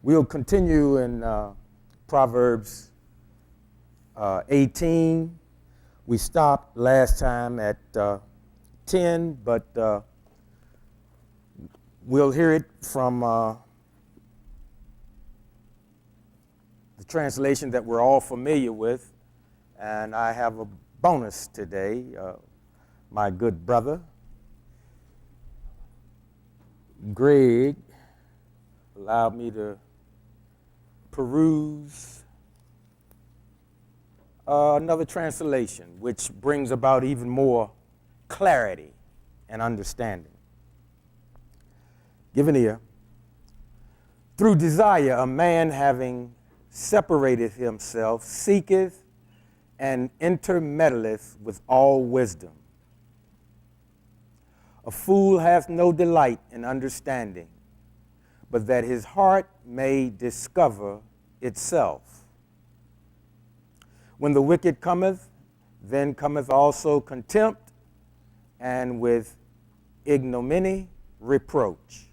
We'll continue in Proverbs 18. We stopped last time at 10, but we'll hear it from the translation that we're all familiar with. And I have a bonus today. My good brother, Greg, allowed me to peruse another translation, which brings about even more clarity and understanding. Give an ear. Through desire, a man having separated himself seeketh and intermeddleth with all wisdom. A fool hath no delight in understanding, but that his heart may discover itself. When the wicked cometh, then cometh also contempt, and with ignominy reproach.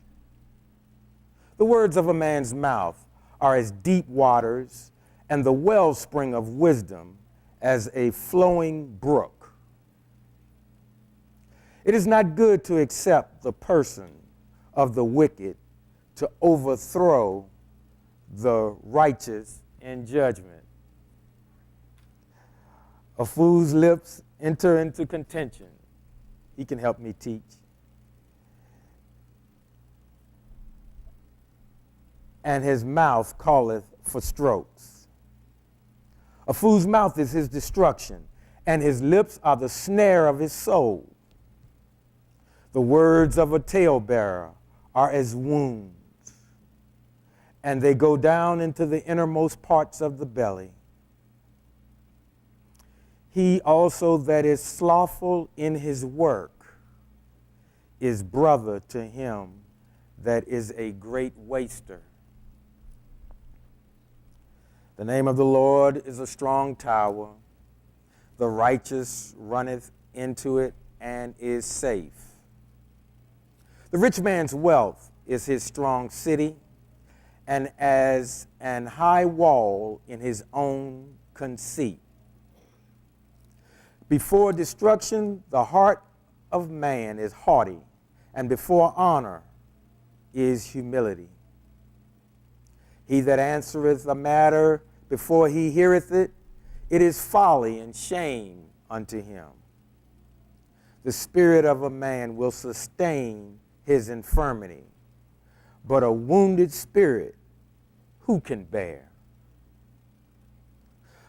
The words of a man's mouth are as deep waters, and the wellspring of wisdom as a flowing brook. It is not good to accept the person of the wicked, to overthrow the righteous in judgment. A fool's lips enter into contention. He can help me teach. And his mouth calleth for strokes. A fool's mouth is his destruction, and his lips are the snare of his soul. The words of a talebearer are as wounds, and they go down into the innermost parts of the belly. He also that is slothful in his work is brother to him that is a great waster. The name of the Lord is a strong tower. The righteous runneth into it and is safe. The rich man's wealth is his strong city, and as an high wall in his own conceit. Before destruction, the heart of man is haughty, and before honor is humility. He that answereth a matter before he heareth it, it is folly and shame unto him. The spirit of a man will sustain his infirmity, but a wounded spirit who can bear?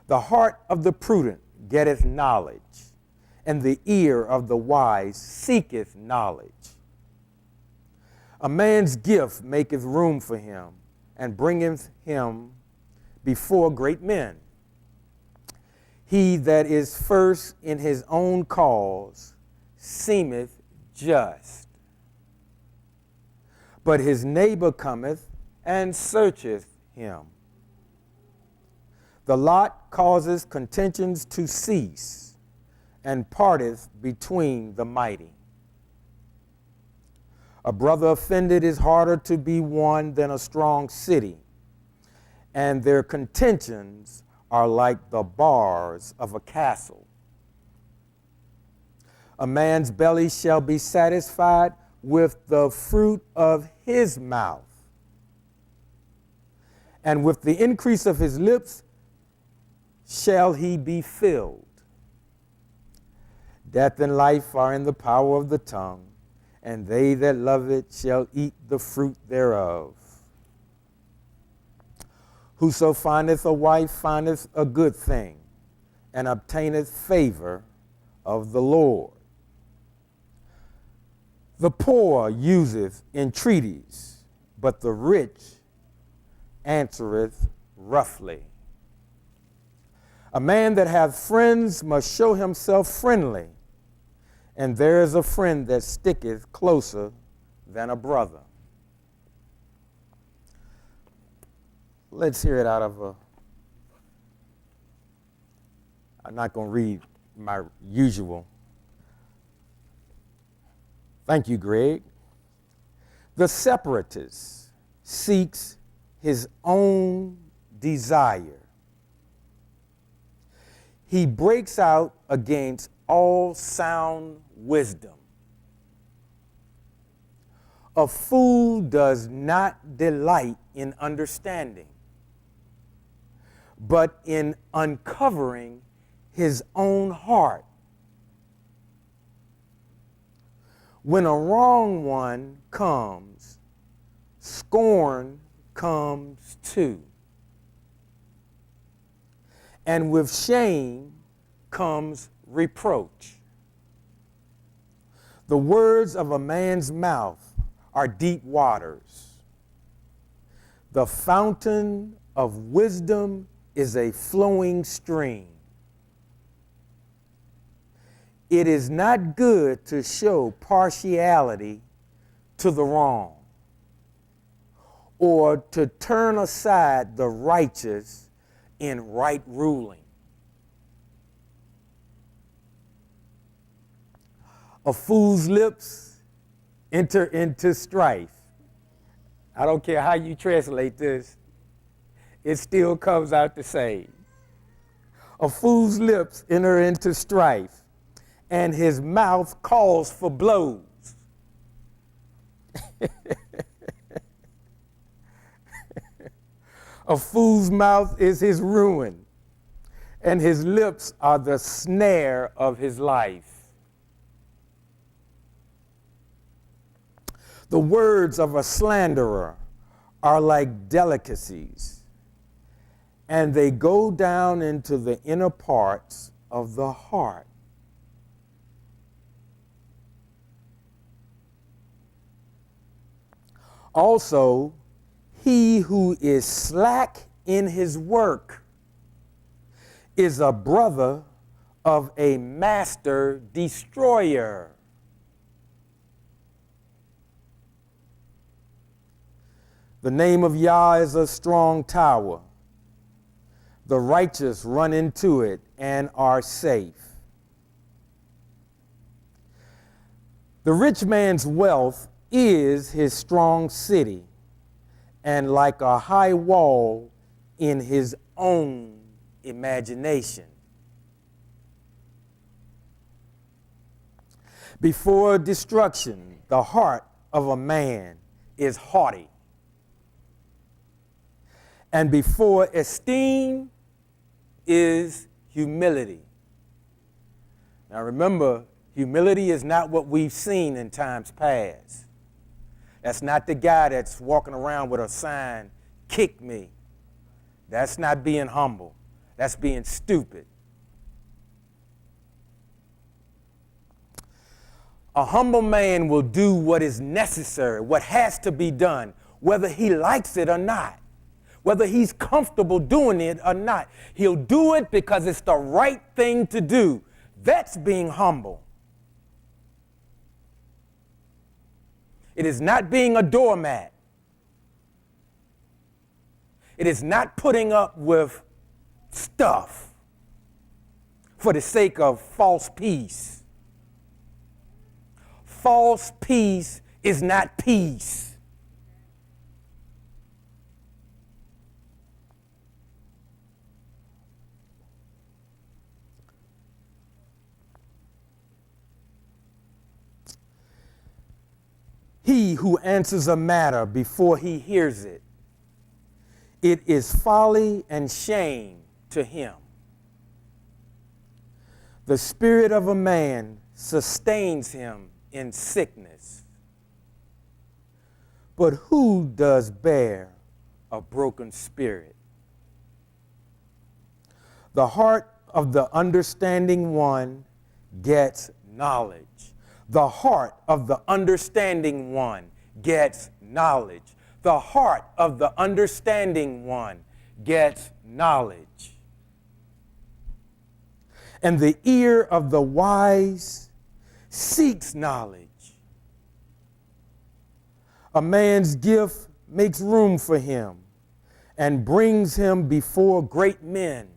The heart of the prudent getteth knowledge, and the ear of the wise seeketh knowledge. A man's gift maketh room for him, and bringeth him before great men. He that is first in his own cause seemeth just, but his neighbor cometh and searcheth him. The lot causeth contentions to cease, and parteth between the mighty. A brother offended is harder to be won than a strong city, and their contentions are like the bars of a castle. A man's belly shall be satisfied with the fruit of his mouth, and with the increase of his lips shall he be filled. Death and life are in the power of the tongue, and they that love it shall eat the fruit thereof. Whoso findeth a wife findeth a good thing, and obtaineth favor of the Lord. The poor useth entreaties, but the rich answereth roughly. A man that hath friends must show himself friendly, and there is a friend that sticketh closer than a brother. Let's hear it out of I'm not going to read my usual. Thank you, Greg. The separatist seeks his own desire. He breaks out against all sound wisdom. A fool does not delight in understanding, but in uncovering his own heart. When a wrong one comes, scorn comes too. And with shame comes reproach. The words of a man's mouth are deep waters. The fountain of wisdom is a flowing stream. It is not good to show partiality to the wrong, or to turn aside the righteous in right ruling. A fool's lips enter into strife. I don't care how you translate this, it still comes out the same. A fool's lips enter into strife, and his mouth calls for blows. A fool's mouth is his ruin, and his lips are the snare of his life. The words of a slanderer are like delicacies, and they go down into the inner parts of the heart. Also, he who is slack in his work is a brother of a master destroyer. The name of Yah is a strong tower. The righteous run into it and are safe. The rich man's wealth is his strong city, and like a high wall in his own imagination. Before destruction, the heart of a man is haughty, and before esteem is humility. Now remember, humility is not what we've seen in times past. That's not the guy that's walking around with a sign, "Kick me." That's not being humble. That's being stupid. A humble man will do what is necessary, what has to be done, whether he likes it or not, whether he's comfortable doing it or not. He'll do it because it's the right thing to do. That's being humble. It is not being a doormat. It is not putting up with stuff for the sake of false peace. False peace is not peace. He who answers a matter before he hears it, it is folly and shame to him. The spirit of a man sustains him in sickness, but who does bear a broken spirit? The heart of the understanding one gets knowledge. The heart of the understanding one gets knowledge. The heart of the understanding one gets knowledge. And the ear of the wise seeks knowledge. A man's gift makes room for him and brings him before great men.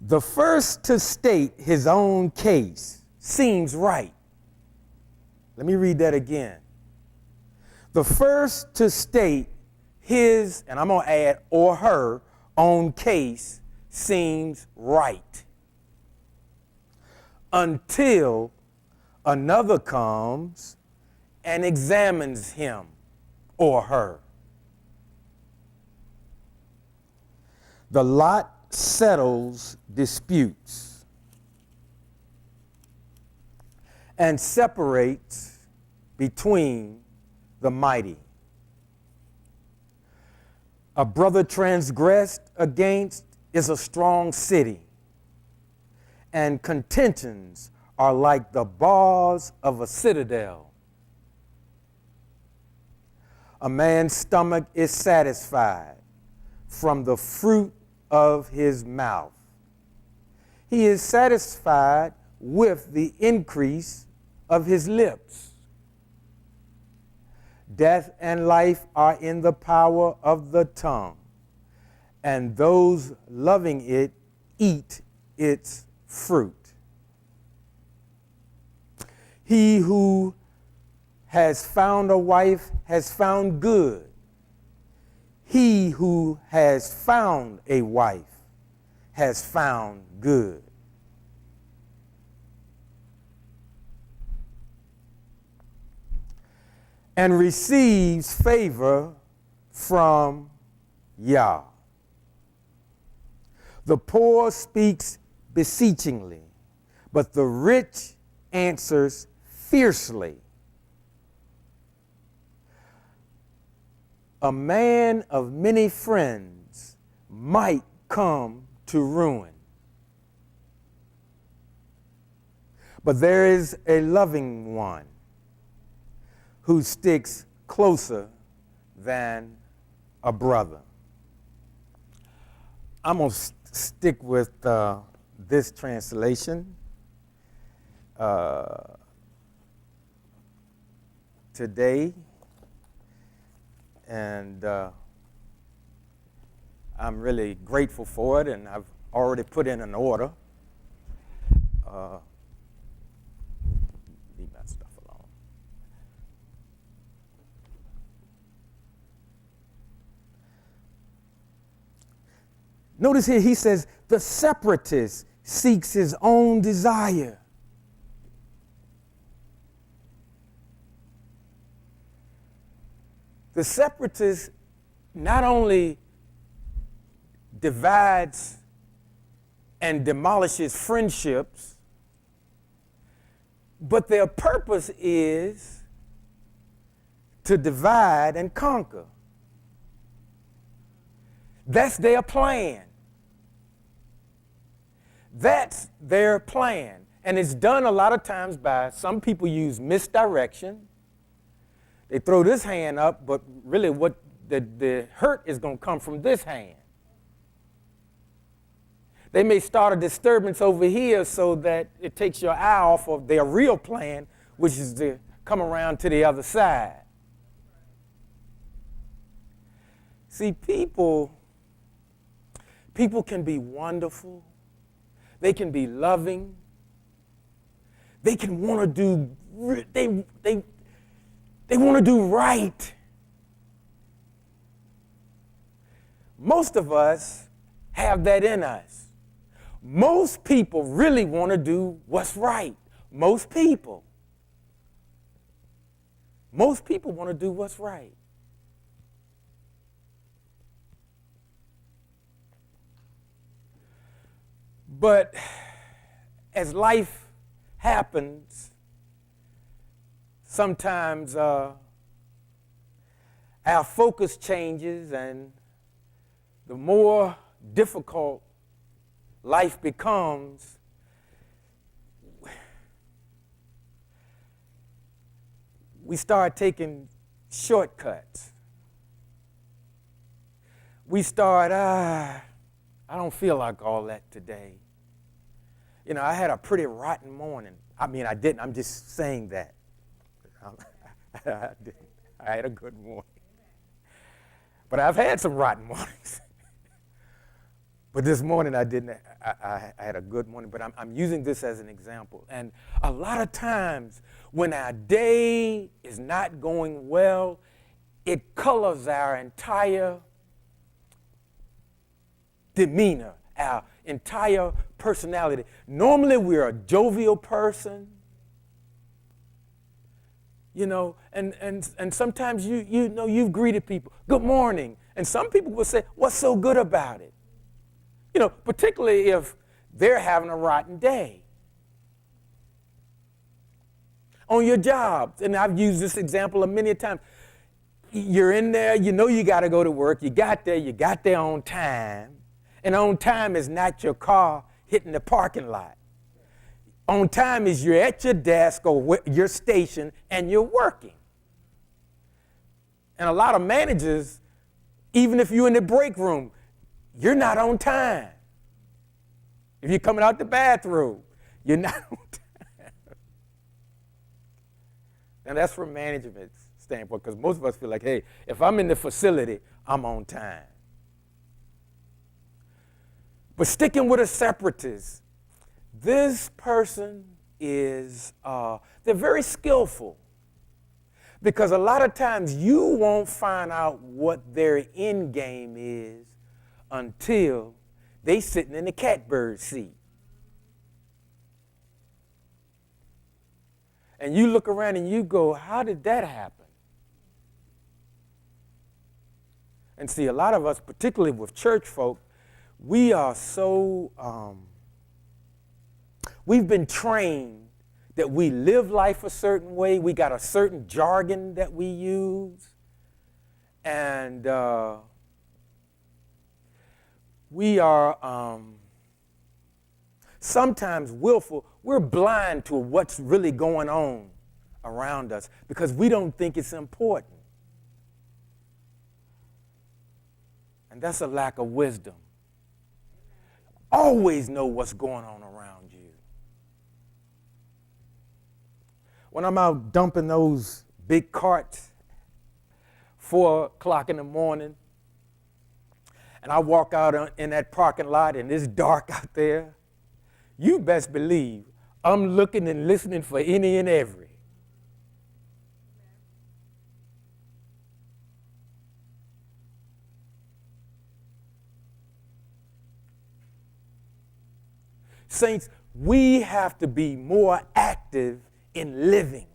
The first to state his own case seems right. Let me read that again. The first to state his, and I'm going to add, or her own case seems right until another comes and examines him or her. The lot settles disputes and separates between the mighty. A brother transgressed against is a strong city, and contentions are like the bars of a citadel. A man's stomach is satisfied from the fruit of his mouth. He is satisfied with the increase of his lips. Death and life are in the power of the tongue, and those loving it eat its fruit. He who has found a wife has found good. He who has found a wife has found good. And receives favor from Yah. The poor speaks beseechingly, but the rich answers fiercely. A man of many friends might come to ruin, but there is a loving one who sticks closer than a brother. I'm going to stick with this translation today, and I'm really grateful for it, and I've already put in an order. Leave that stuff alone. Notice here he says, the separatist seeks his own desire. The separatist not only divides and demolishes friendships, but their purpose is to divide and conquer. That's their plan. That's their plan. And it's done a lot of times by some people use misdirection. They throw this hand up, but really what the hurt is going to come from this hand. They may start a disturbance over here so that it takes your eye off of their real plan, which is to come around to the other side. See, people can be wonderful. They can be loving. They can want to do, they want to do right. Most of us have that in us. Most people really want to do what's right. Most people want to do what's right. But as life happens, sometimes our focus changes, and the more difficult life becomes, we start taking shortcuts. We start, I don't feel like all that today. You know, I had a pretty rotten morning. I mean, I didn't. I'm just saying that. I didn't. I had a good morning. But I've had some rotten mornings. But this morning I didn't. I had a good morning. But I'm using this as an example. And a lot of times when our day is not going well, it colors our entire demeanor, our entire personality. Normally, we're a jovial person, you know, and sometimes you know you've greeted people, good morning, and some people will say, what's so good about it? You know, particularly if they're having a rotten day. On your job, and I've used this example many times, you're in there, you know you got to go to work, you got there on time, and on time is not your car hitting the parking lot. On time is you're at your desk or your station and you're working. And a lot of managers, even if you're in the break room, you're not on time. If you're coming out the bathroom, you're not on time. And that's from management's standpoint, because most of us feel like, hey, if I'm in the facility, I'm on time. But sticking with a separatist, this person is, they're very skillful, because a lot of times you won't find out what their end game is until they sitting in the catbird seat. And you look around and you go, how did that happen? And see, a lot of us, particularly with church folk, we are so, we've been trained that we live life a certain way. We got a certain jargon that we use. And we are sometimes willful. We're blind to what's really going on around us because we don't think it's important. And that's a lack of wisdom. Always know what's going on around you. When I'm out dumping those big carts, 4 o'clock in the morning, and I walk out in that parking lot and it's dark out there, you best believe I'm looking and listening for any and every. Saints, we have to be more active in living.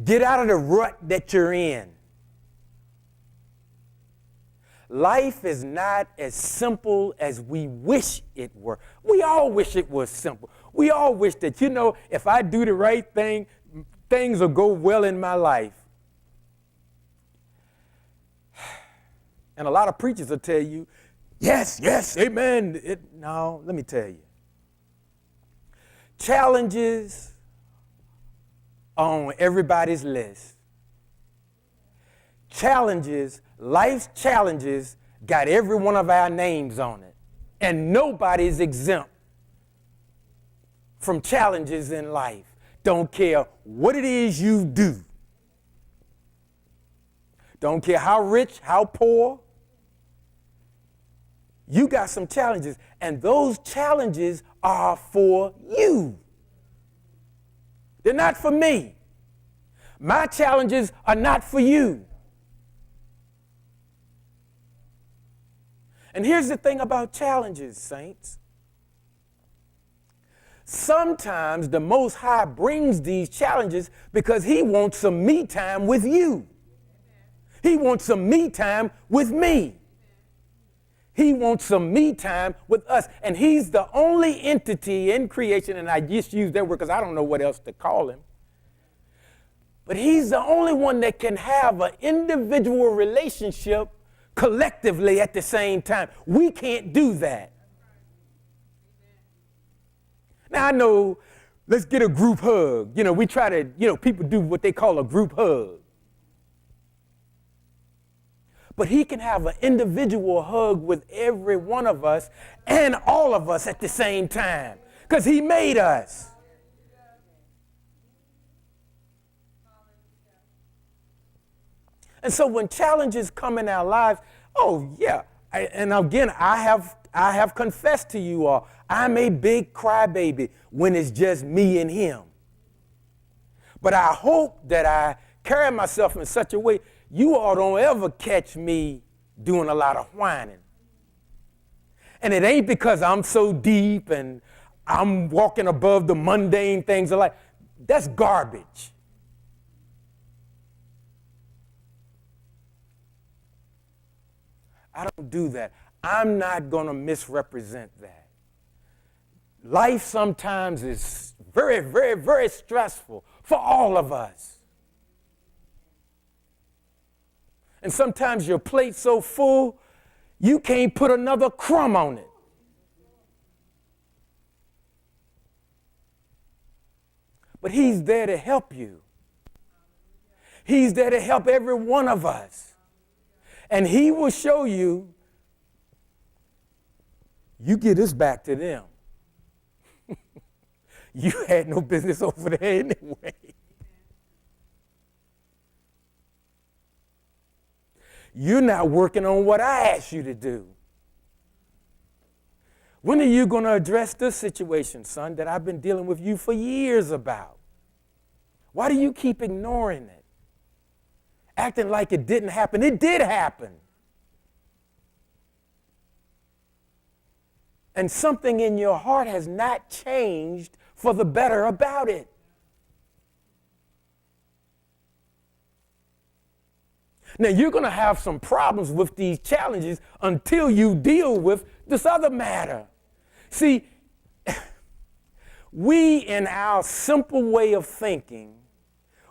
Get out of the rut that you're in. Life is not as simple as we wish it were. We all wish it was simple. We all wish that, you know, if I do the right thing, things will go well in my life. And a lot of preachers will tell you, yes, yes, amen. No, let me tell you. Challenges on everybody's list. Challenges, life's challenges, got every one of our names on it. And nobody's exempt from challenges in life. Don't care what it is you do. Don't care how rich, how poor. You got some challenges, and those challenges are for you. They're not for me. My challenges are not for you. And here's the thing about challenges, saints. Sometimes the Most High brings these challenges because he wants some me time with you. He wants some me time with me. He wants some me time with us. And he's the only entity in creation, and I just use that word because I don't know what else to call him. But he's the only one that can have an individual relationship collectively at the same time. We can't do that. Now, I know, let's get a group hug. You know, we try to, you know, people do what they call a group hug. But he can have an individual hug with every one of us and all of us at the same time because he made us. And so when challenges come in our lives, oh yeah, and again, I have confessed to you all, I'm a big crybaby when it's just me and him. But I hope that I carry myself in such a way you all don't ever catch me doing a lot of whining. And it ain't because I'm so deep and I'm walking above the mundane things of life. That's garbage. I don't do that. I'm not going to misrepresent that. Life sometimes is very, very, very stressful for all of us. And sometimes your plate's so full, you can't put another crumb on it. But he's there to help you. He's there to help every one of us. And he will show you, you give this back to them. You had no business over there anyway. You're not working on what I asked you to do. When are you going to address this situation, son, that I've been dealing with you for years about? Why do you keep ignoring it? Acting like it didn't happen. It did happen. And something in your heart has not changed for the better about it. Now, you're going to have some problems with these challenges until you deal with this other matter. See, we, in our simple way of thinking,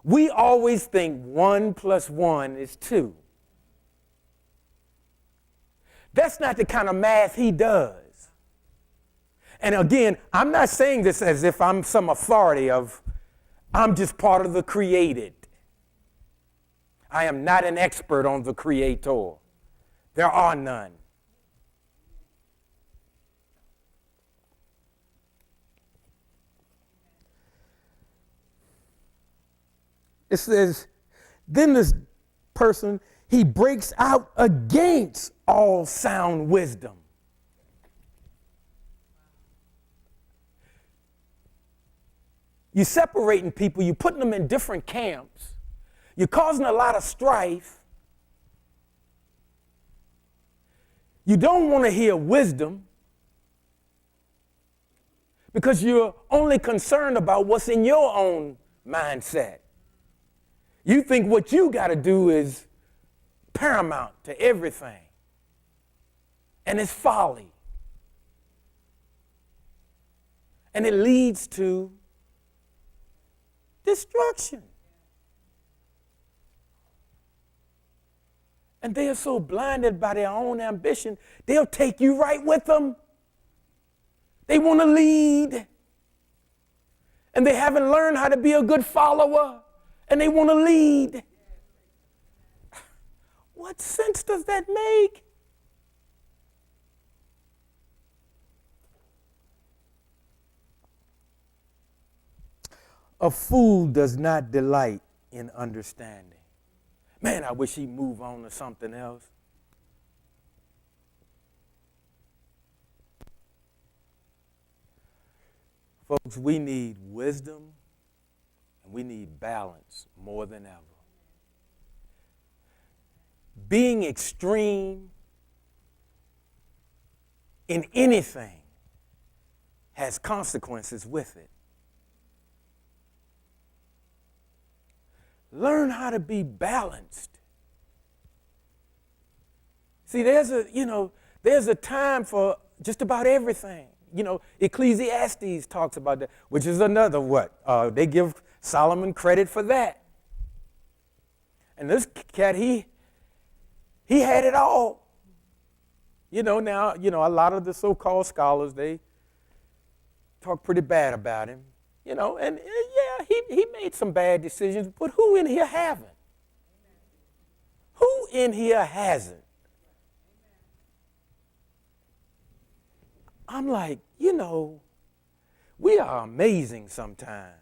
we always think 1 + 1 is 2. That's not the kind of math he does. And again, I'm not saying this as if I'm some authority of, I'm just part of the created. I am not an expert on the Creator. There are none. It says, then this person, he breaks out against all sound wisdom. You're separating people, you're putting them in different camps. You're causing a lot of strife. You don't want to hear wisdom because you're only concerned about what's in your own mindset. You think what you got to do is paramount to everything. And it's folly. And it leads to destruction. And they are so blinded by their own ambition, they'll take you right with them. They want to lead. And they haven't learned how to be a good follower. And they want to lead. What sense does that make? A fool does not delight in understanding. Man, I wish he'd move on to something else. Folks, we need wisdom and we need balance more than ever. Being extreme in anything has consequences with it. Learn how to be balanced. See, there's a time for just about everything. Ecclesiastes talks about that, which is another what? They give Solomon credit for that. And this cat, he had it all. Now, a lot of the so-called scholars, they talk pretty bad about him. And yeah, he made some bad decisions, but who in here haven't? Who in here hasn't? I'm like, we are amazing sometimes.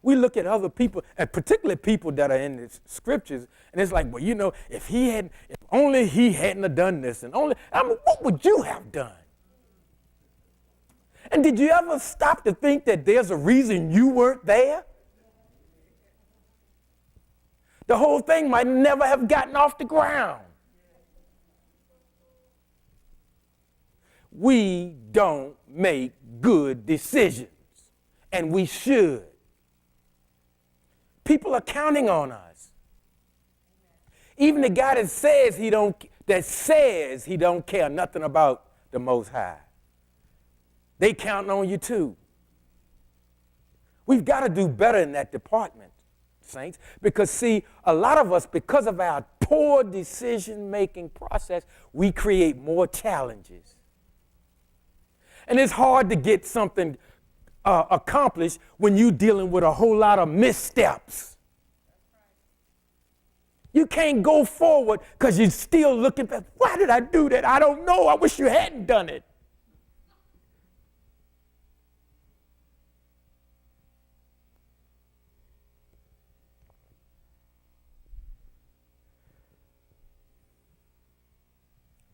We look at other people, and particularly people that are in the scriptures, and it's like, well, if only he hadn't have done this, what would you have done? And did you ever stop to think that there's a reason you weren't there? The whole thing might never have gotten off the ground. We don't make good decisions, and we should. People are counting on us. Even the guy that says he don't care nothing about the Most High, they counting on you too. We've got to do better in that department, saints, because see, a lot of us, because of our poor decision-making process, we create more challenges. And it's hard to get something accomplished when you're dealing with a whole lot of missteps. You can't go forward because you're still looking back. Why did I do that? I don't know. I wish you hadn't done it.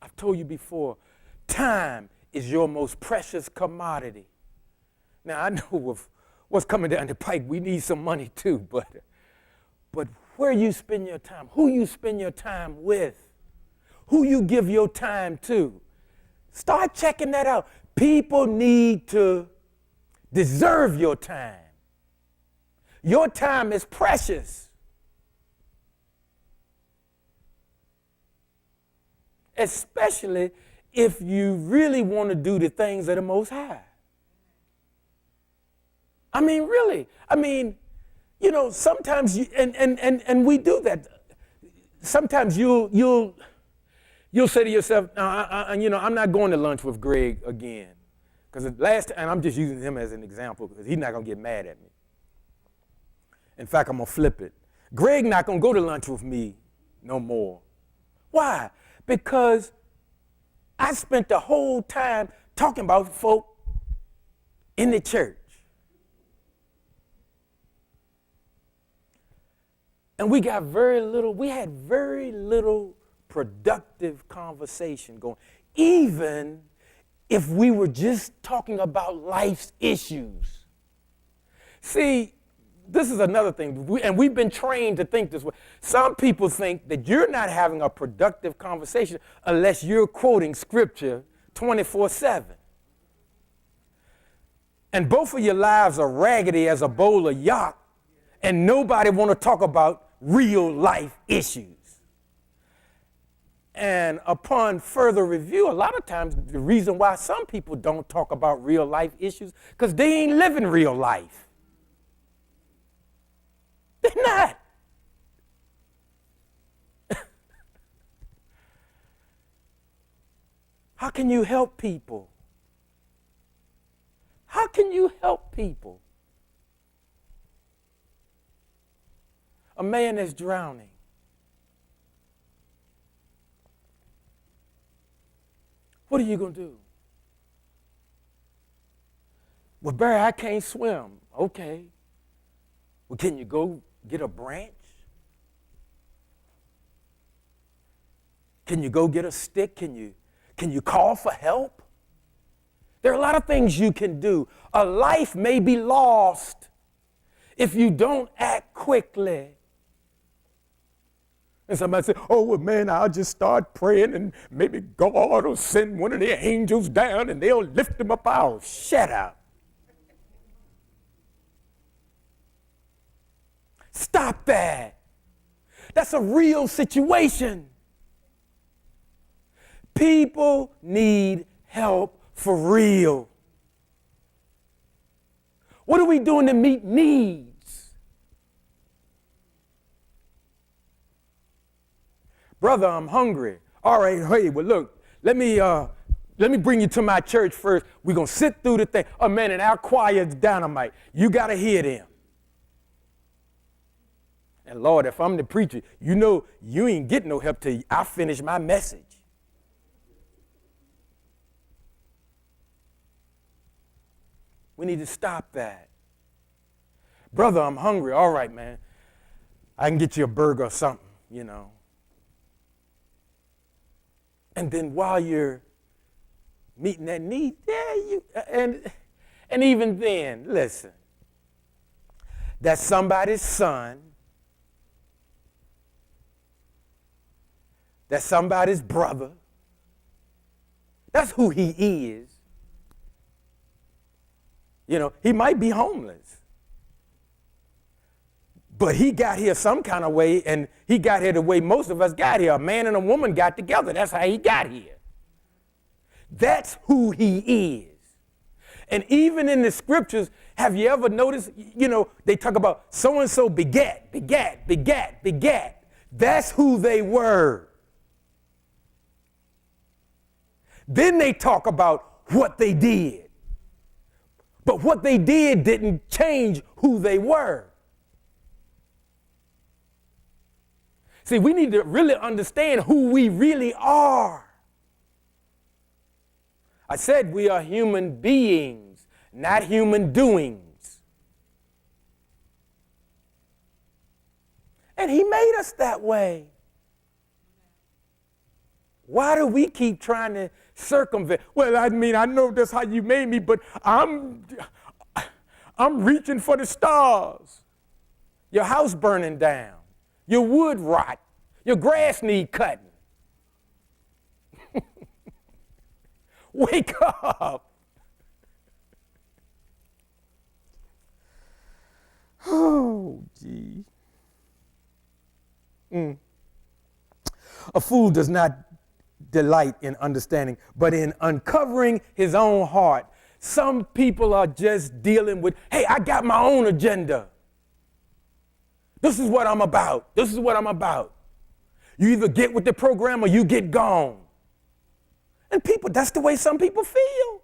I've told you before, time is your most precious commodity. Now, I know with what's coming down the pike, we need some money too, but where you spend your time, who you spend your time with, who you give your time to, start checking that out. People need to deserve your time. Your time is precious. Especially if you really want to do the things of the Most High. I mean, really. I mean, you know, sometimes you, and we do that. Sometimes you'll say to yourself, no, I'm not going to lunch with Greg again. Because last time, and I'm just using him as an example because he's not going to get mad at me. In fact, I'm going to flip it. Greg not going to go to lunch with me no more. Why? Because I spent the whole time talking about folk in the church. And we had very little productive conversation going, even if we were just talking about life's issues. See, this is another thing, and we've been trained to think this way. Some people think that you're not having a productive conversation unless you're quoting scripture 24/7. And both of your lives are raggedy as a bowl of yak, and nobody want to talk about real life issues. And upon further review, a lot of times the reason why some people don't talk about real life issues because they ain't living real life. They're not. How can you help people? How can you help people? A man is drowning. What are you going to do? Well, Barry, I can't swim. Okay. Well, can you go get a branch? Can you go get a stick? Can you call for help? There are a lot of things you can do. A life may be lost if you don't act quickly. And somebody say, oh, well, man, I'll just start praying and maybe God will send one of their angels down and they'll lift them up. Oh, shut up. Stop that. That's a real situation. People need help for real. What are we doing to meet needs? Brother, I'm hungry. All right, hey, well, look, let me bring you to my church first. We're going to sit through the thing. Oh, man, and our choir's dynamite. You got to hear them. And, Lord, if I'm the preacher, you know you ain't getting no help till I finish my message. We need to stop that. Brother, I'm hungry. All right, man. I can get you a burger or something, you know. And then while you're meeting that need, and even then, listen, that's somebody's son That's somebody's brother. That's who he is. You know, he might be homeless. But he got here some kind of way, and he got here the way most of us got here. A man and a woman got together. That's how he got here. That's who he is. And even in the scriptures, have you ever noticed, you know, they talk about so-and-so begat. That's who they were. Then they talk about what they did. But what they did didn't change who they were. See, we need to really understand who we really are. I said we are human beings, not human doings. And he made us that way. Why do we keep trying to circumvent? Well, I mean, I know that's how you made me, but I'm reaching for the stars. Your house burning down. Your wood rot. Your grass need cutting. Wake up. Oh, gee. A fool does not delight in understanding, but in uncovering his own heart. Some people are just dealing with, hey, I got my own agenda. This is what I'm about. This is what I'm about. You either get with the program or you get gone. And people, that's the way some people feel.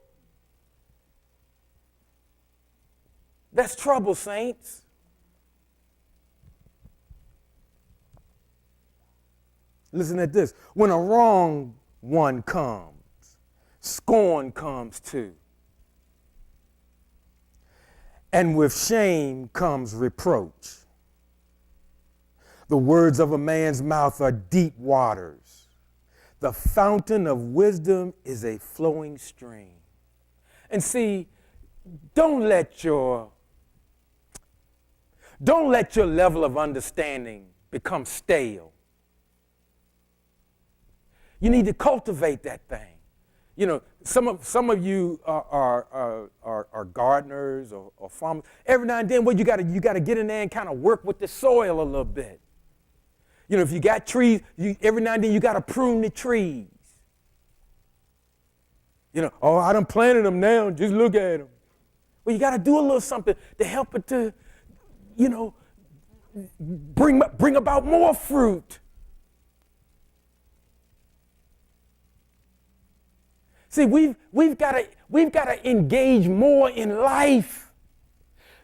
That's trouble, saints. Listen at this. When a wrong one comes, scorn comes too. And with shame comes reproach. The words of a man's mouth are deep waters. The fountain of wisdom is a flowing stream. And see, don't let your level of understanding become stale. You need to cultivate that thing. You know, some of you are gardeners or farmers. Every now and then, well, you got to get in there and kind of work with the soil a little bit. You know, if you got trees, every now and then you got to prune the trees. You know, oh, I done planted them now. Just look at them. Well, you got to do a little something to help it to, you know, bring about more fruit. See, we've got to engage more in life.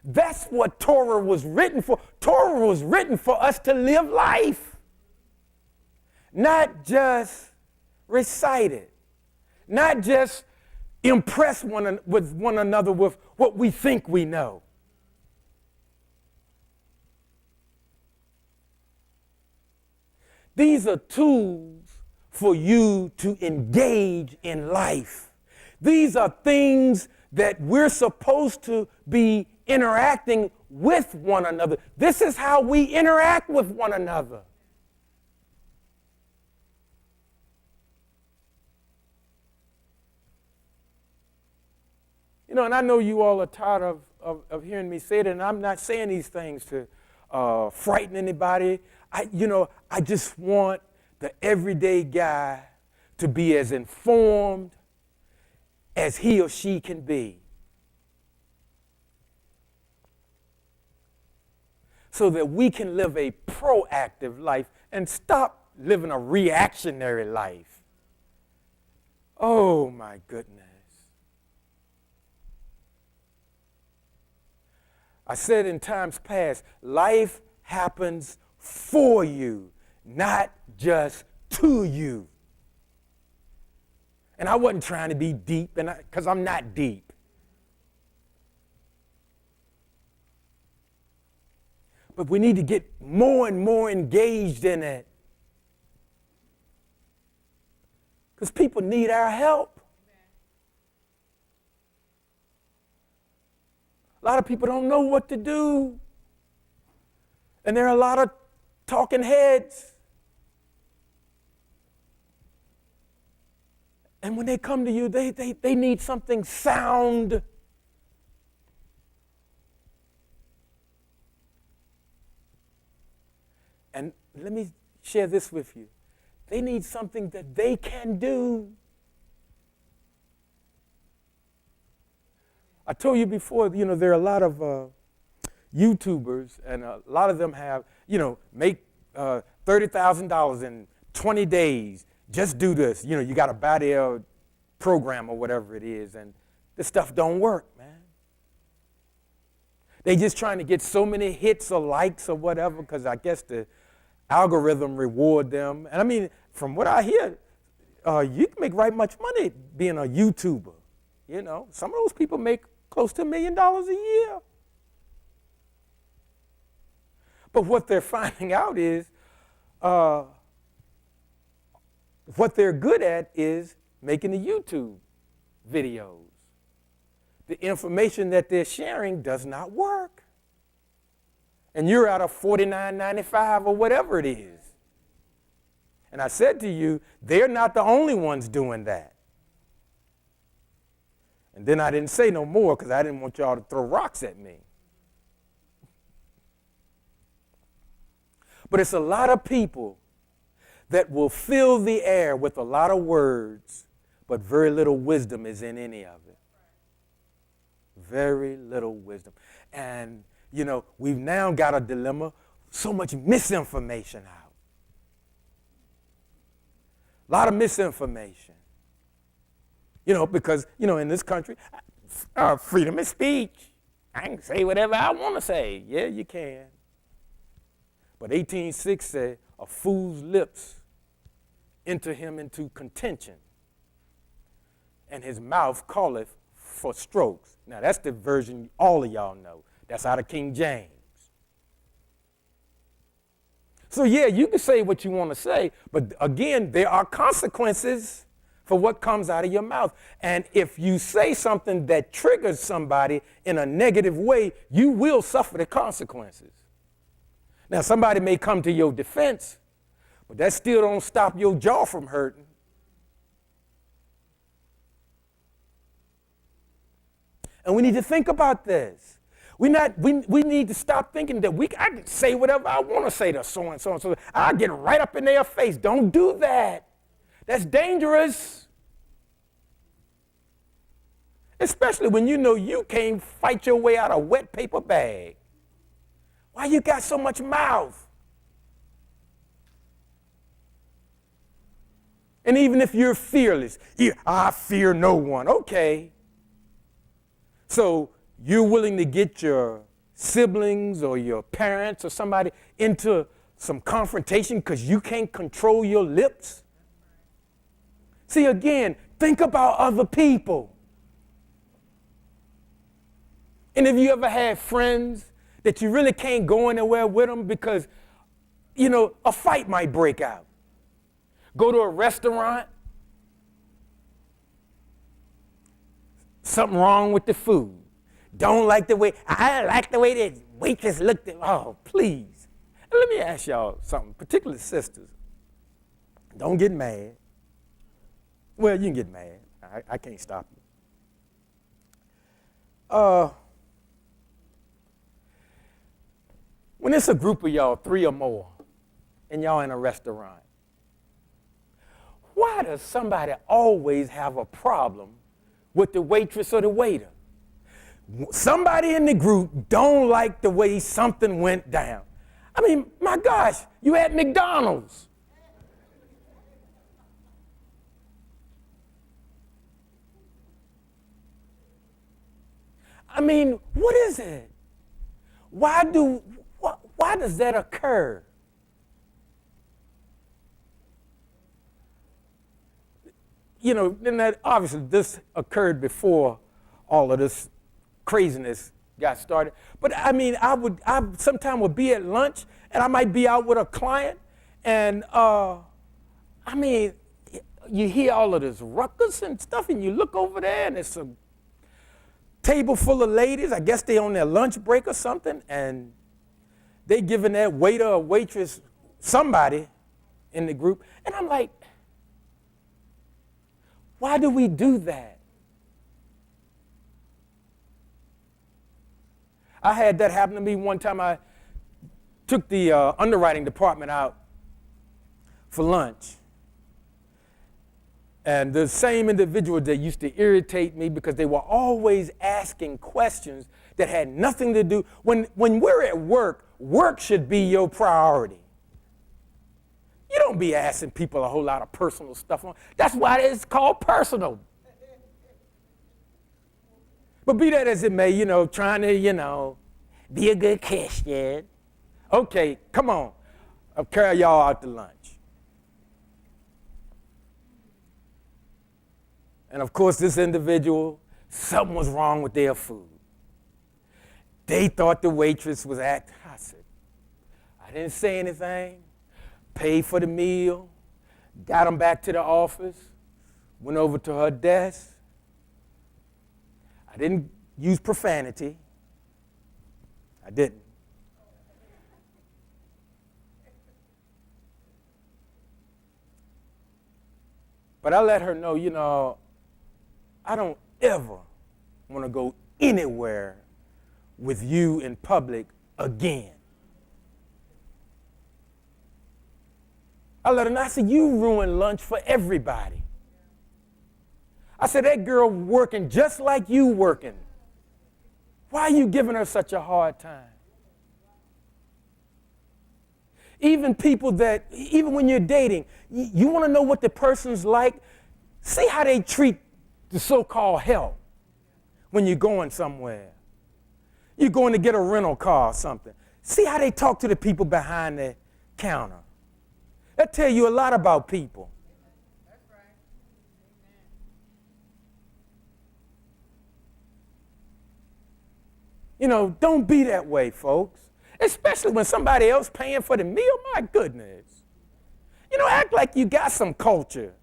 That's what Torah was written for. Torah was written for us to live life, not just recite it, not just impress with one another with what we think we know. These are tools for you to engage in life. These are things that we're supposed to be interacting with one another. This is how we interact with one another. You know, and I know you all are tired of hearing me say it, and I'm not saying these things to frighten anybody. I just want the everyday guy to be as informed as he or she can be, so that we can live a proactive life and stop living a reactionary life. Oh, my goodness. I said in times past, life happens for you, not just to you. And I wasn't trying to be deep, because I'm not deep. But we need to get more and more engaged in it, because people need our help. A lot of people don't know what to do. And there are a lot of talking heads. And when they come to you, they need something sound. And let me share this with you. They need something that they can do. I told you before, there are a lot of YouTubers, and a lot of them have, make $30,000 in 20 days. Just do this. You got to buy their program or whatever it is, and this stuff don't work, man. They just trying to get so many hits or likes or whatever, because I guess the algorithm reward them. And I mean, from what I hear, you can make right much money being a YouTuber. Some of those people make close to $1 million a year. But what they're finding out is, what they're good at is making the YouTube videos. The information that they're sharing does not work. And you're out of $49.95 or whatever it is. And I said to you, they're not the only ones doing that. And then I didn't say no more because I didn't want y'all to throw rocks at me. But it's a lot of people that will fill the air with a lot of words, but very little wisdom is in any of it. Very little wisdom. And, we've now got a dilemma, so much misinformation out. A lot of misinformation. Because, in this country, freedom of speech. I can say whatever I want to say. Yeah, you can. But 18:6 said, a fool's lips enter him into contention, and his mouth calleth for strokes. Now, that's the version all of y'all know. That's out of King James. So, yeah, you can say what you want to say, but again, there are consequences for what comes out of your mouth. And if you say something that triggers somebody in a negative way, you will suffer the consequences. Now, somebody may come to your defense, but that still don't stop your jaw from hurting. And we need to think about this. We need to stop thinking that I can say whatever I want to say to so and so and so. I'll get right up in their face. Don't do that. That's dangerous. Especially when you can't fight your way out of a wet paper bag. Why you got so much mouth? And even if you're fearless, I fear no one. Okay. So you're willing to get your siblings or your parents or somebody into some confrontation because you can't control your lips? See, again, think about other people. And if you ever had friends that you really can't go anywhere with them because, a fight might break out. Go to a restaurant, something wrong with the food. I like the way the waitress looked at. Oh, please. And let me ask y'all something, particularly sisters. Don't get mad. Well, you can get mad. I can't stop you. When it's a group of y'all, 3 or more, and y'all in a restaurant, why does somebody always have a problem with the waitress or the waiter? Somebody in the group don't like the way something went down. I mean, my gosh, you at McDonald's. I mean, what is it? Why does that occur? And that obviously this occurred before all of this craziness got started. But I mean, I sometimes would be at lunch and I might be out with a client, and you hear all of this ruckus and stuff, and you look over there and it's a table full of ladies. I guess they on their lunch break or something, and they giving that waiter or waitress somebody in the group, and I'm like, Why do we do that? I had that happen to me one time. I took the underwriting department out for lunch. And the same individual that used to irritate me because they were always asking questions that had nothing to do. When we're at work, work should be your priority. You don't be asking people a whole lot of personal stuff. That's why it's called personal. But be that as it may, trying to, be a good Christian. Okay, come on. I'll carry y'all out to lunch. And of course, this individual, something was wrong with their food. They thought the waitress was acting. I said, I didn't say anything. Paid for the meal. Got them back to the office. Went over to her desk. I didn't use profanity. I didn't. But I let her know, I don't ever want to go anywhere with you in public again. I let her know, I said, you ruined lunch for everybody. I said, that girl working just like you working. Why are you giving her such a hard time? Even people even when you're dating, you want to know what the person's like? See how they treat the so-called help when you're going somewhere. You're going to get a rental car or something. See how they talk to the people behind the counter. That tell you a lot about people. That's right. Amen. Don't be that way, folks. Especially when somebody else paying for the meal. My goodness. Act like you got some culture.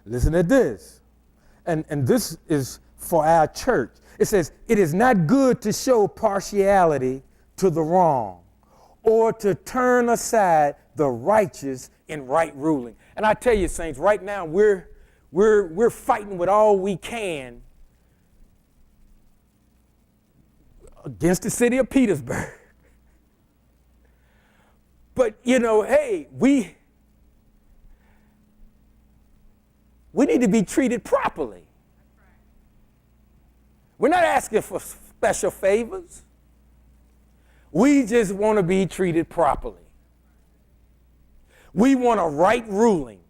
Listen to this. And this is for our church. It says, it is not good to show partiality to the wrong or to turn aside the righteous in right ruling. And I tell you, saints, right now we're fighting with all we can against the city of Petersburg. But hey, we need to be treated properly. We're not asking for special favors. We just want to be treated properly. We want a right ruling,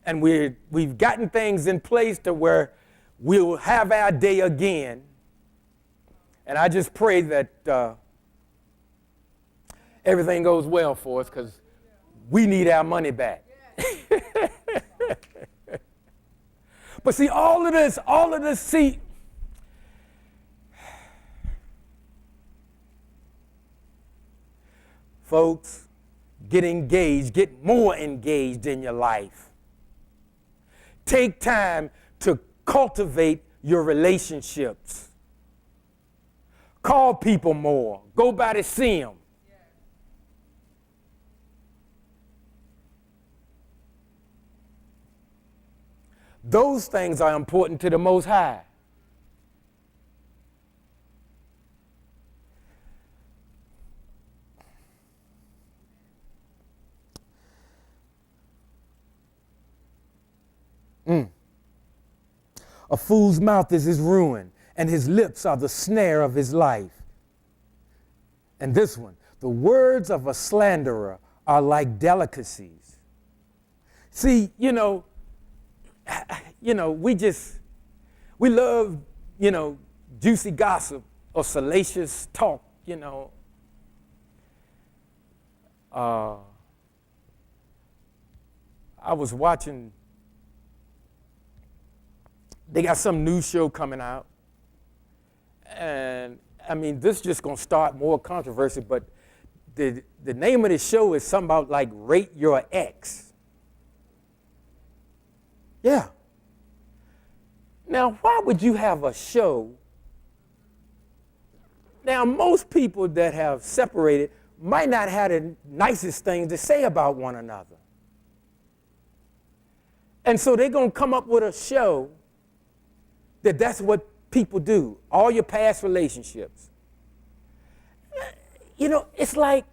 and we've gotten things in place to where we'll have our day again. And I just pray that everything goes well for us, because we need our money back. But see, all of this, see, folks, get engaged, get more engaged in your life. Take time to cultivate your relationships. Call people more. Go by to see them. Those things are important to the Most High. A fool's mouth is his ruin, and his lips are the snare of his life. And this one, the words of a slanderer are like delicacies. See, we love, juicy gossip or salacious talk, I was watching, they got some new show coming out. And, this is just going to start more controversy, but the name of the show is something about, like, rate your ex. Yeah. Now, why would you have a show Now, most people that have separated might not have the nicest things to say about one another. And so they're going to come up with a show that's what people do, all your past relationships. You know, it's like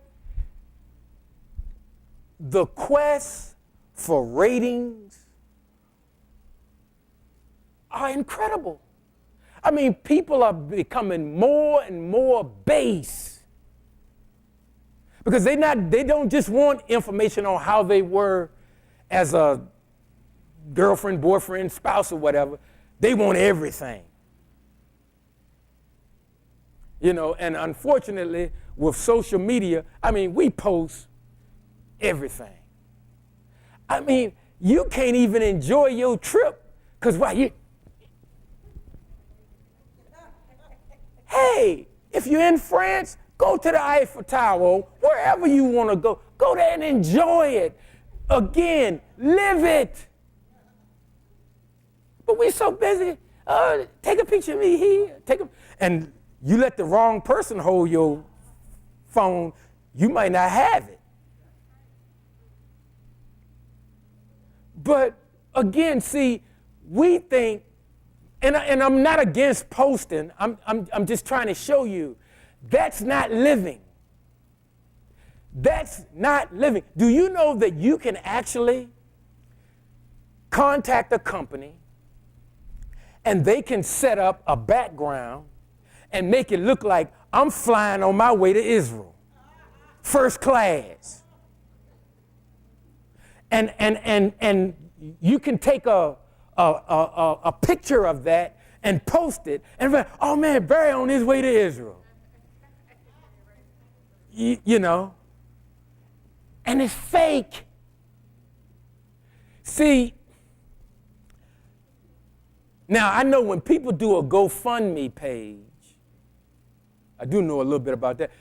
the quest for ratings are incredible. I mean, people are becoming more and more base because they don't just want information on how they were as a girlfriend, boyfriend, spouse, or whatever. They want everything. You know, and unfortunately, with social media, I mean, we post everything. I mean, you can't even enjoy your trip because why? Hey, if you're in France, go to the Eiffel Tower, wherever you want to go. Go there and enjoy it. Again, live it. But we're so busy. Take a picture of me here. And you let the wrong person hold your phone, you might not have it. But again, see, we think, and I'm not against posting. I'm just trying to show you that's not living. That's not living. Do you know that you can actually contact a company and they can set up a background and make it look like I'm flying on my way to Israel, first class. And you can take a picture of that and post it, and like, oh man, Barry on his way to Israel. You know, and it's fake. See, now I know when people do a GoFundMe page, I do know a little bit about that.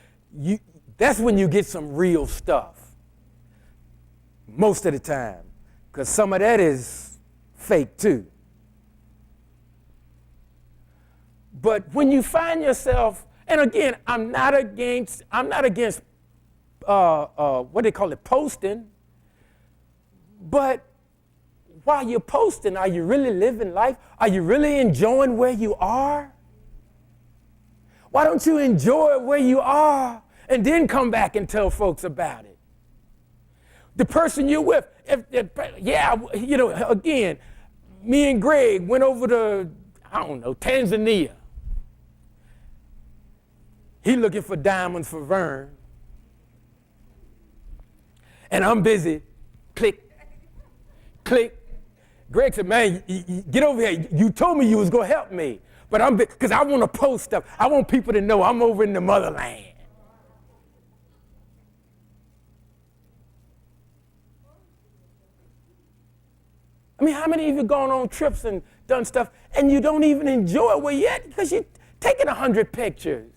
That's when you get some real stuff. Most of the time, because some of that is fake too. But when you find yourself, and again, I'm not against what they call it, posting. But while you're posting, are you really living life? Are you really enjoying where you are? Why don't you enjoy where you are and then come back and tell folks about it? The person you're with, you know, again, me and Greg went over to, I don't know, Tanzania. He looking for diamonds for Vern. And I'm busy, click, click. Greg said, man, get over here. You told me you was going to help me. But I'm because I want to post stuff. I want people to know I'm over in the motherland. I mean, how many of you gone on trips and done stuff and you don't even enjoy where you're at because you're taking 100 pictures?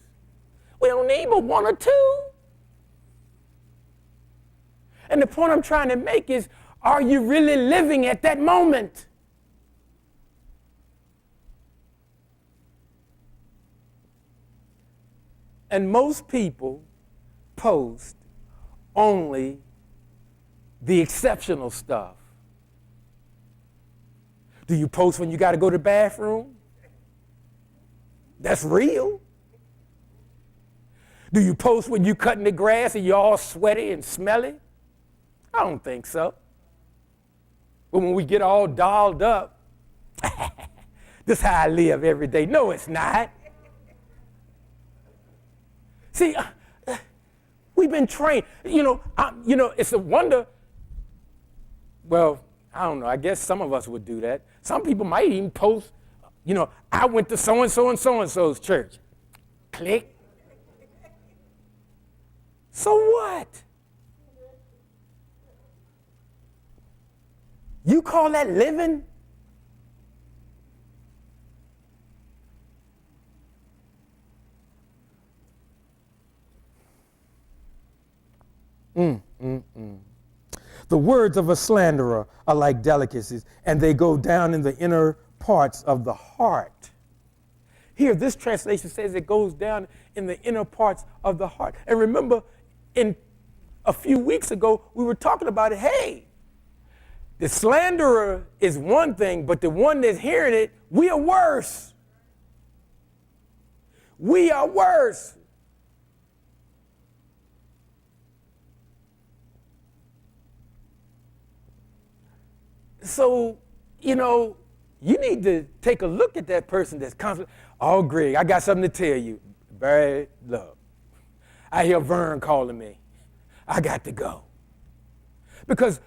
We don't need but one or two. And the point I'm trying to make is, are you really living at that moment? And most people post only the exceptional stuff. Do you post when you got to go to the bathroom? That's real. Do you post when you cutting the grass and you're all sweaty and smelly? I don't think so. But when we get all dolled up, this is how I live every day. No, it's not. See, we've been trained. You know, it's a wonder. Well, I don't know. I guess some of us would do that. Some people might even post, you know, I went to so-and-so and so-and-so's church. Click. So what? You call that living? The words of a slanderer are like delicacies, and they go down in the inner parts of the heart. Here, this translation says it goes down in the inner parts of the heart. And remember, a few weeks ago, we were talking about it. Hey, the slanderer is one thing, but the one that's hearing it, we are worse. We are worse. So, you need to take a look at that person that's constantly, oh, Greg, I got something to tell you. Barry, look, I hear Vern calling me. I got to go. Because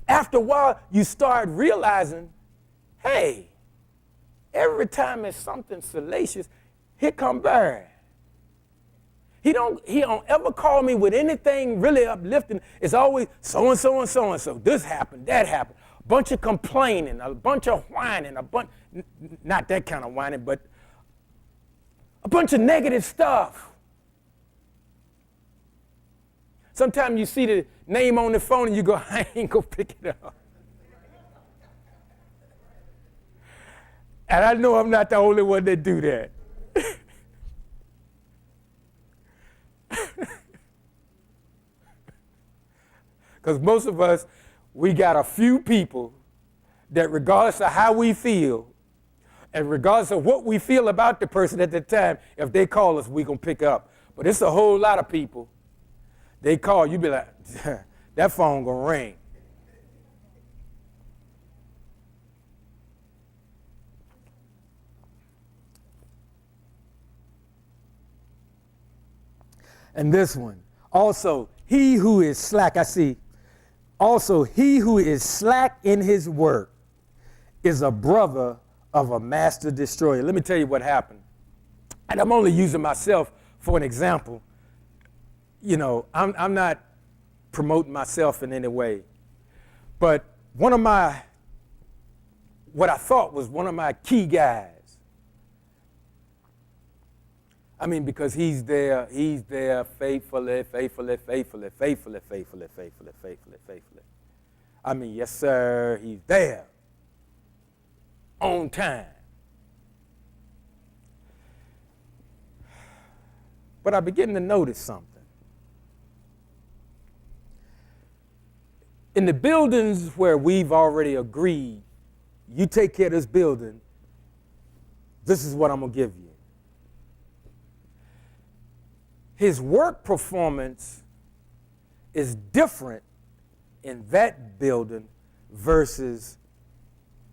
after a while, you start realizing, hey, every time it's something salacious, here come Barry. He don't ever call me with anything really uplifting. It's always so-and-so and so-and-so. This happened, that happened. A bunch of complaining, a bunch of whining, not that kind of whining, but a bunch of negative stuff. Sometimes you see the name on the phone and you go, I ain't gonna pick it up. And I know I'm not the only one that do that. Because most of us, we got a few people that regardless of how we feel and regardless of what we feel about the person at the time, if they call us, we gonna pick up. But it's a whole lot of people. They call, you be like, that phone gonna ring. And this one, also, he who is slack, I see, also he who is slack in his work is a brother of a master destroyer. Let me tell you what happened. And I'm only using myself for an example. I'm not promoting myself in any way. But what I thought was one of my key guys, because he's there faithfully. Yes, sir, he's there on time. But I begin to notice something. In the buildings where we've already agreed, you take care of this building, this is what I'm going to give you. His work performance is different in that building versus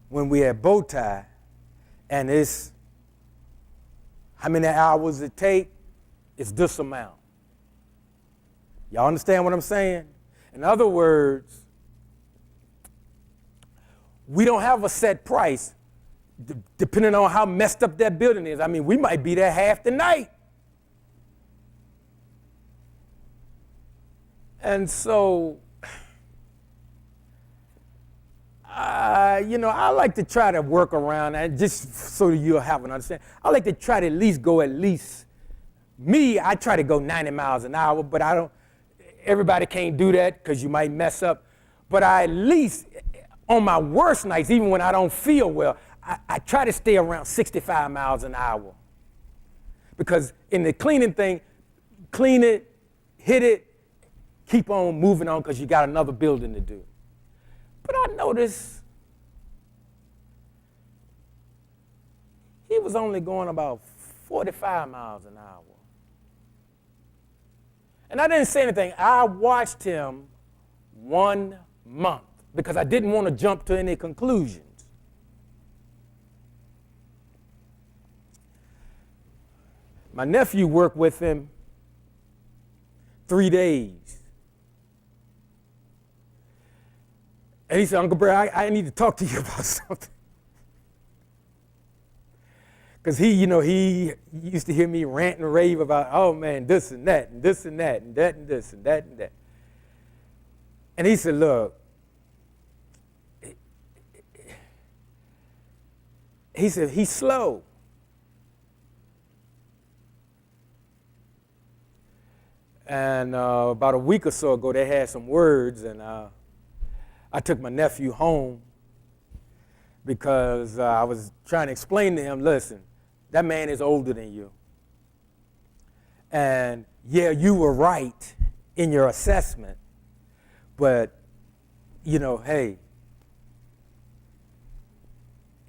when we had bow tie, and it's how many hours it take, it's this amount. Y'all understand what I'm saying? In other words, we don't have a set price depending on how messed up that building is. We might be there half the night. And so, I like to try to work around, and just so you'll have an understanding, I like to try to I try to go 90 miles an hour, but everybody can't do that because you might mess up. But I at least, on my worst nights, even when I don't feel well, I try to stay around 65 miles an hour. Because in the cleaning thing, clean it, hit it, keep on moving on because you got another building to do. But I noticed he was only going about 45 miles an hour. And I didn't say anything. I watched him 1 month because I didn't want to jump to any conclusions. My nephew worked with him 3 days. And he said, Uncle Brad, I need to talk to you about something. Because he used to hear me rant and rave about, oh man, this and that, and this and that, and that and this, and that and that. And he said, look, he said, he's slow. And about a week or so ago, they had some words, and I took my nephew home because I was trying to explain to him, listen, that man is older than you. And yeah, you were right in your assessment, but, hey,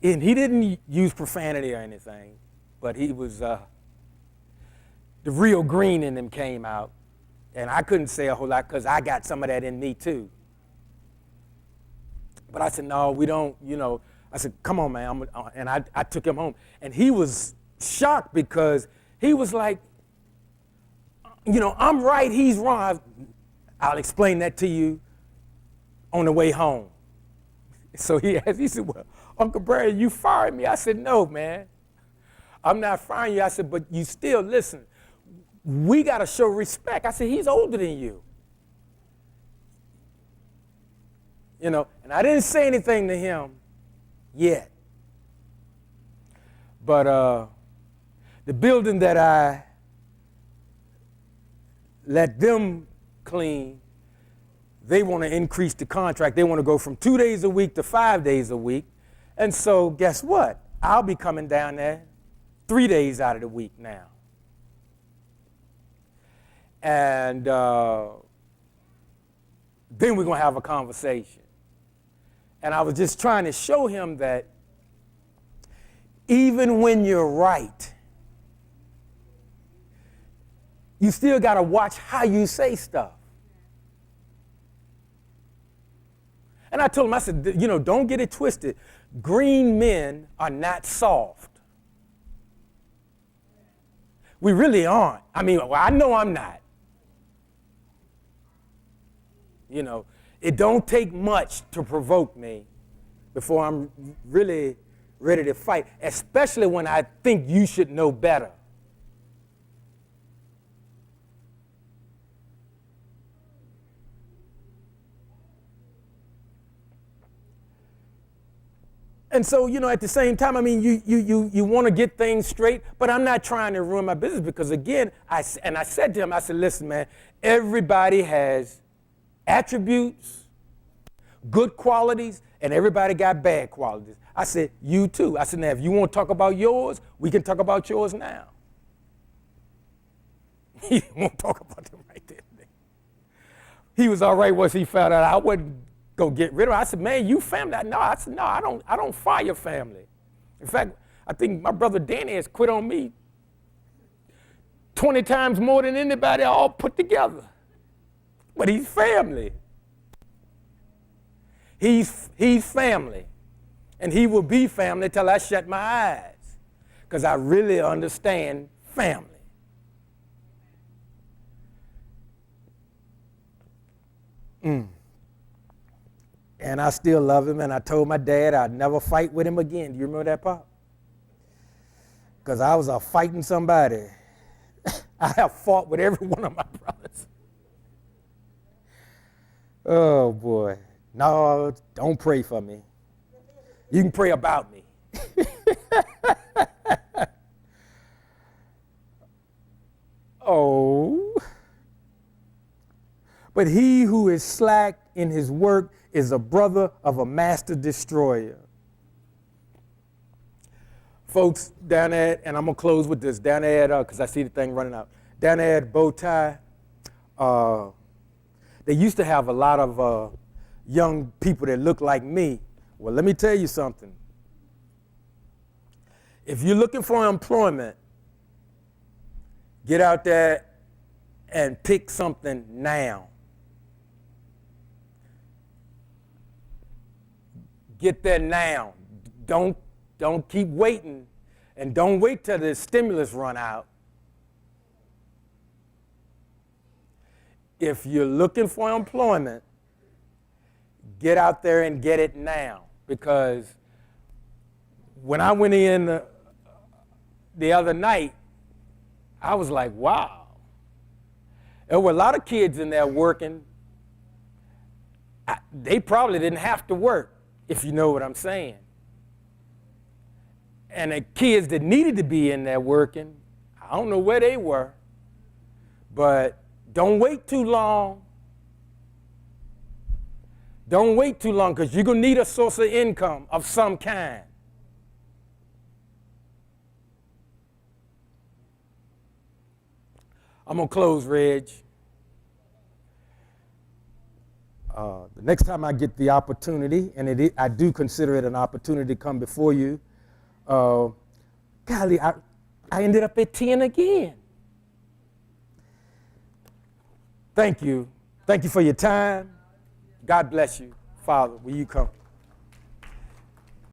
and he didn't use profanity or anything, but he was, the real green in him came out, and I couldn't say a whole lot because I got some of that in me too. But I said, no, we don't, I said, come on, man, and I took him home, and he was shocked because he was like, I'm right, he's wrong. I'll explain that to you on the way home. So he said, well, Uncle Barry, you fired me. I said, no, man, I'm not firing you. I said, but you still, listen, we got to show respect. I said, he's older than you. And I didn't say anything to him yet. But the building that I let them clean, they want to increase the contract. They want to go from 2 days a week to 5 days a week. And so guess what? I'll be coming down there 3 days out of the week now. And then we're going to have a conversation. And I was just trying to show him that even when you're right, you still got to watch how you say stuff. And I told him, I said, don't get it twisted. Green men are not soft. We really aren't. I mean, I know I'm not. It don't take much to provoke me before I'm really ready to fight, especially when I think you should know better. And so, at the same time, I mean, you want to get things straight, but I'm not trying to ruin my business because, again, I said to him, I said, listen, man, everybody has attributes, good qualities, and everybody got bad qualities. I said, you too. I said, now, if you want to talk about yours, we can talk about yours now. He didn't want to talk about them right there. He was all right once he found out I wasn't go get rid of her. I said, man, you family. No, I said, no, I don't fire family. In fact, I think my brother Danny has quit on me 20 times more than anybody all put together. But he's family. He's family. And he will be family till I shut my eyes. Because I really understand family. And I still love him, and I told my dad I'd never fight with him again. Do you remember that, Pop? Because I was fighting somebody. I have fought with every one of my brothers. Oh, boy. No, don't pray for me. You can pray about me. Oh. But he who is slack in his work is a brother of a master destroyer. Folks down there, and I'm going to close with this, down there, because I see the thing running out. Down there at Bowtie, they used to have a lot of young people that look like me. Well, let me tell you something. If you're looking for employment, get out there and pick something now. Get there now. Don't keep waiting, and don't wait till the stimulus run out. If you're looking for employment, get out there and get it now. Because when I went in the other night, I was like, wow. There were a lot of kids in there working. They probably didn't have to work, if you know what I'm saying. And the kids that needed to be in there working, I don't know where they were, but don't wait too long. Don't wait too long, because you're going to need a source of income of some kind. I'm going to close, Reg. The next time I get the opportunity, and I do consider it an opportunity to come before you, golly, I ended up at 10 again. Thank you. Thank you for your time. God bless you. Father, will you come?